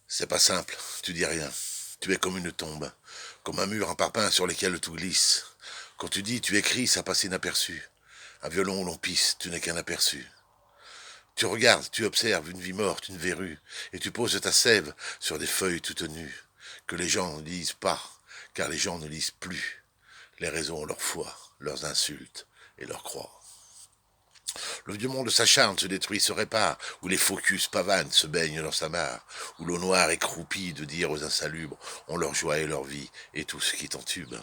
C'est pas simple, tu dis rien. Tu es comme une tombe, comme un mur en parpaing sur lequel tout glisse. Quand tu dis, tu écris, ça passe inaperçu. Un violon où l'on pisse, tu n'es qu'un aperçu. Tu regardes, tu observes une vie morte, une verrue, et tu poses ta sève sur des feuilles toutes nues, que les gens ne lisent pas, car les gens ne lisent plus. Les raisons ont leur foi, leurs insultes et leurs croix. Le vieux monde s'acharne, se détruit, se répare, où les focus pavanent, se baignent dans sa mare, où l'eau noire est croupie de dire aux insalubres, ont leur joie et leur vie, et tout ce qui t'entube.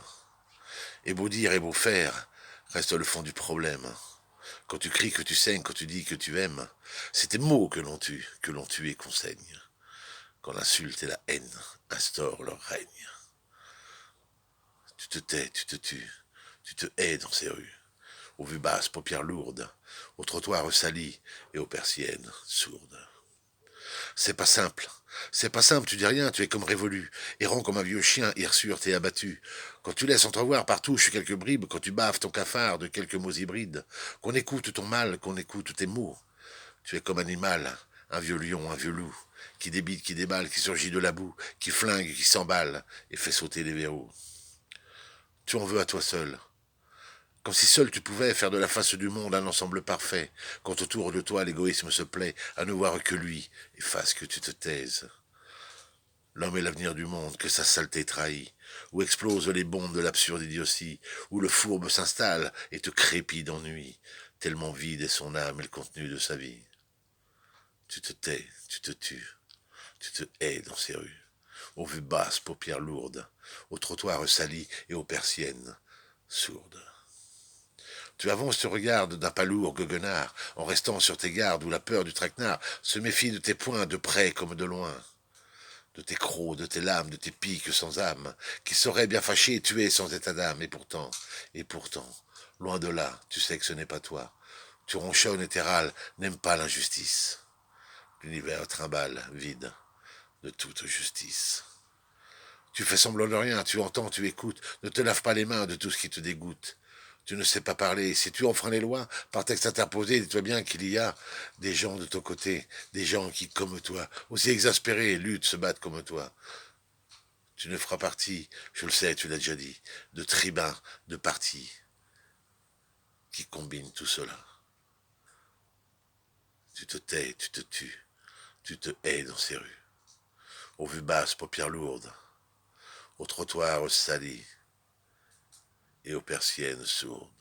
Et beau dire et beau faire, reste le fond du problème. Quand tu cries que tu saignes, quand tu dis que tu aimes, c'est tes mots que l'on tue et qu'on saigne. Quand l'insulte et la haine instaurent leur règne. Tu te tais, tu te tues, tu te hais dans ces rues, aux vues basses, paupières lourdes, aux trottoirs salis et aux persiennes sourdes. C'est pas simple, tu dis rien, tu es comme révolu, errant comme un vieux chien hirsute et abattu. Quand tu laisses entrevoir par touche quelques bribes, quand tu baves ton cafard de quelques mots hybrides, qu'on écoute ton mal, qu'on écoute tes mots, tu es comme animal, un vieux lion, un vieux loup, qui débite, qui déballe, qui surgit de la boue, qui flingue, qui s'emballe, et fait sauter les verrous. Tu en veux à toi seul, comme si seul tu pouvais faire de la face du monde un ensemble parfait, quand autour de toi l'égoïsme se plaît à ne voir que lui, et fasse que tu te taises. L'homme est l'avenir du monde, que sa saleté trahit, où explosent les bombes de l'absurde idiotie, où le fourbe s'installe et te crépit d'ennui, tellement vide est son âme et le contenu de sa vie. Tu te tais, tu te tues, tu te hais dans ces rues, aux vues basses, paupières lourdes, aux trottoirs salis et aux persiennes sourdes. Tu avances, tu regardes d'un pas lourd, goguenard, en restant sur tes gardes où la peur du traquenard se méfie de tes poings de près comme de loin, de tes crocs, de tes lames, de tes piques sans âme, qui sauraient bien fâcher et tuer sans état d'âme. Et pourtant, loin de là, tu sais que ce n'est pas toi. Tu ronchonnes et tes râles n'aiment pas l'injustice. L'univers trimballe, vide de toute justice. Tu fais semblant de rien, tu entends, tu écoutes, ne te lave pas les mains de tout ce qui te dégoûte. Tu ne sais pas parler. Si tu enfreins les lois, par texte interposé, dis-toi bien qu'il y a des gens de ton côté, des gens qui, comme toi, aussi exaspérés, luttent, se battent comme toi. Tu ne feras partie, je le sais, tu l'as déjà dit, de tribuns, de partis qui combinent tout cela. Tu te tais, tu te tues, tu te hais dans ces rues, aux vues basses, paupières lourdes, aux trottoirs salis et aux persiennes sourdes.